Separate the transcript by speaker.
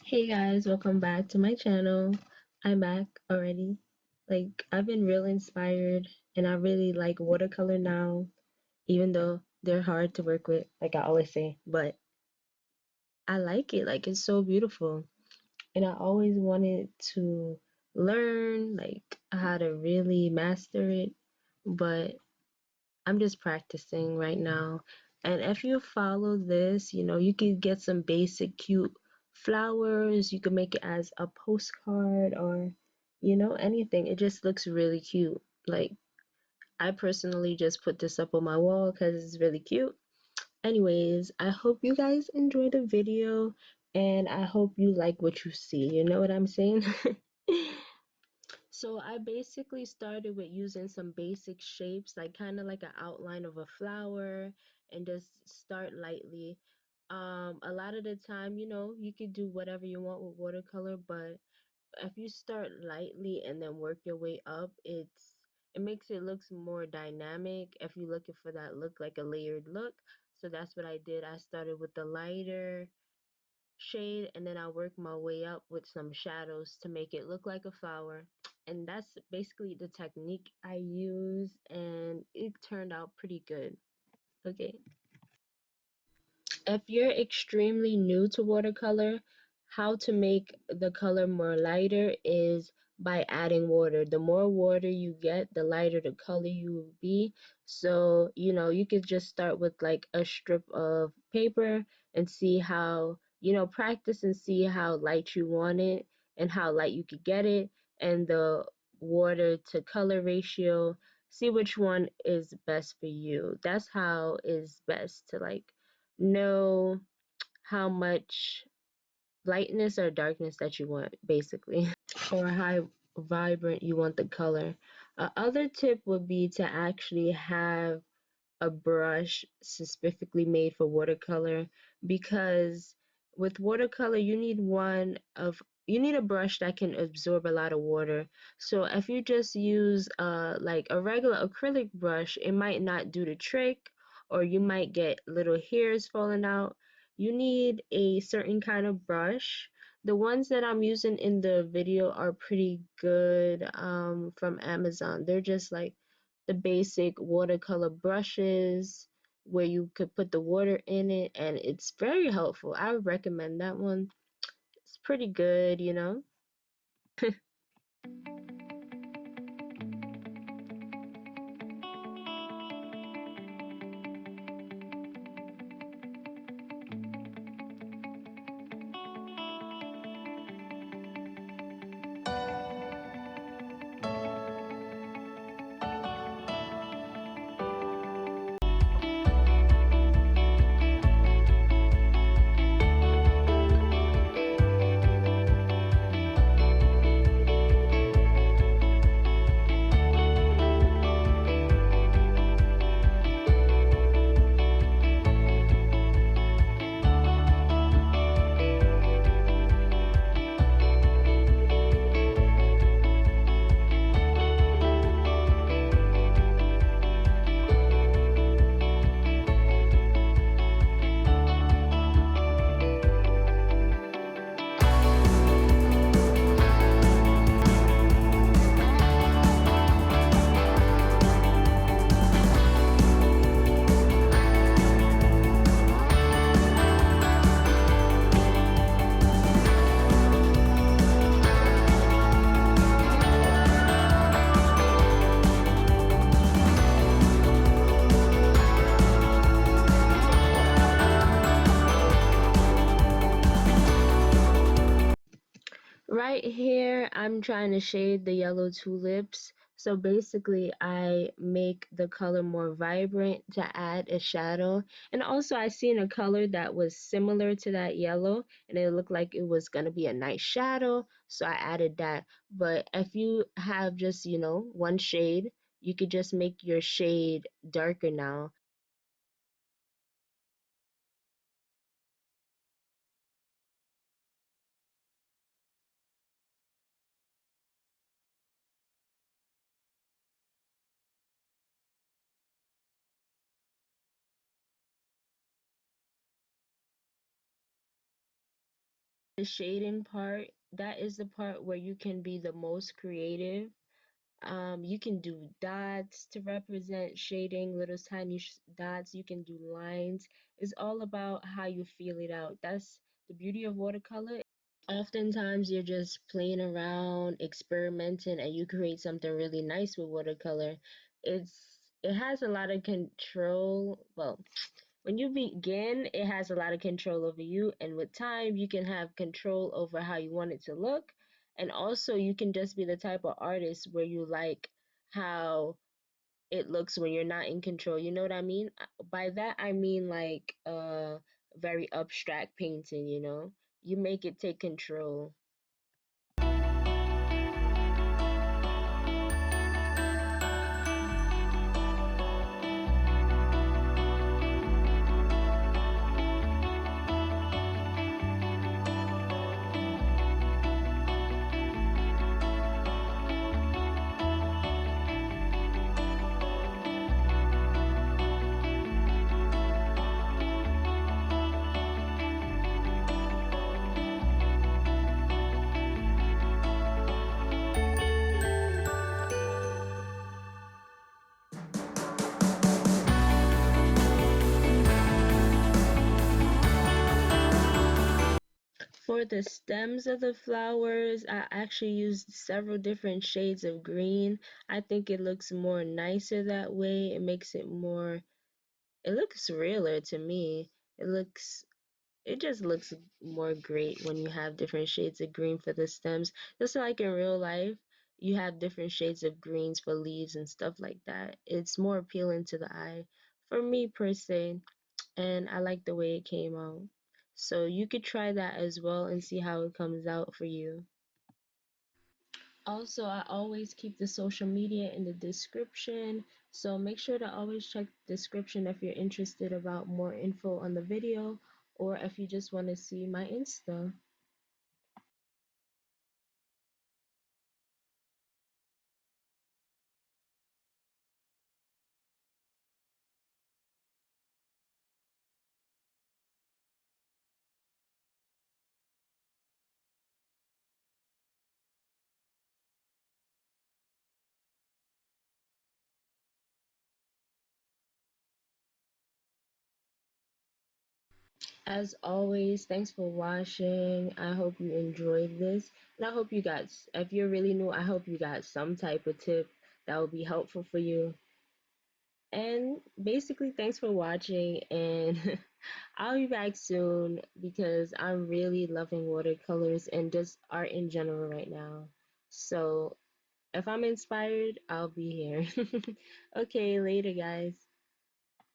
Speaker 1: Hey guys, welcome back to my channel. I'm back already. I've been real inspired and I really like watercolor now, even though they're hard to work with, like I always say, but I like it. It's so beautiful. And I always wanted to learn how to really master it, but I'm just practicing right now. And if you follow this, you could get some basic cute flowers. You can make it as a postcard or, anything. It just looks really cute. I personally just put this up on my wall because it's really cute. Anyways, I hope you guys enjoy the video and I hope you like what you see. You know what I'm saying? So I basically started with using some basic shapes, like kind of like an outline of a flower, and just start lightly. A lot of the time, you could do whatever you want with watercolor, but if you start lightly and then work your way up, it makes it looks more dynamic if you're looking for that look, like a layered look. So that's what I did. I started with the lighter shade and then I work my way up with some shadows to make it look like a flower. And that's basically the technique I use and it turned out pretty good. Okay. If you're extremely new to watercolor, how to make the color more lighter is by adding water. The more water you get, the lighter the color you will be. So, you could just start with like a strip of paper and see how, practice and see how light you want it and how light you could get it and the water to color ratio. See which one is best for you. That's how is best to know how much lightness or darkness that you want, basically, or how vibrant you want the color. Other tip would be to actually have a brush specifically made for watercolor because with watercolor you need a brush that can absorb a lot of water. So if you just use like a regular acrylic brush, it might not do the trick or you might get little hairs falling out. You need a certain kind of brush. The ones that I'm using in the video are pretty good from Amazon. They're just like the basic watercolor brushes where you could put the water in it and it's very helpful. I would recommend that one. It's pretty good. Right here, I'm trying to shade the yellow tulips. So basically, I make the color more vibrant to add a shadow. And also, I seen a color that was similar to that yellow, and it looked like it was going to be a nice shadow. So I added that. But if you have just, one shade, you could just make your shade darker now. The shading part, that is the part where you can be the most creative. You can do dots to represent shading, little tiny dots. You can do lines. It's all about how you feel it out. That's the beauty of watercolor. Oftentimes, you're just playing around, experimenting, and you create something really nice with watercolor. It has a lot of control. Well, when you begin, it has a lot of control over you, and with time, you can have control over how you want it to look. And also, you can just be the type of artist where you like how it looks when you're not in control. You know what I mean? By that, I mean like very abstract painting, you know? You make it take control. For the stems of the flowers, I actually used several different shades of green. I think it looks more nicer that way. It looks realer to me. It just looks more great when you have different shades of green for the stems. Just like in real life, you have different shades of greens for leaves and stuff like that. It's more appealing to the eye for me per se, and I like the way it came out. So you could try that as well and see how it comes out for you. Also, I always keep the social media in the description, so make sure to always check the description if you're interested about more info on the video or if you just want to see my Insta. As always, thanks for watching. I hope you enjoyed this, and I hope you got, if you're really new, I hope you got some type of tip that will be helpful for you. And basically, thanks for watching, and I'll be back soon because I'm really loving watercolors and just art in general right now. So if I'm inspired, I'll be here. Okay, later, guys.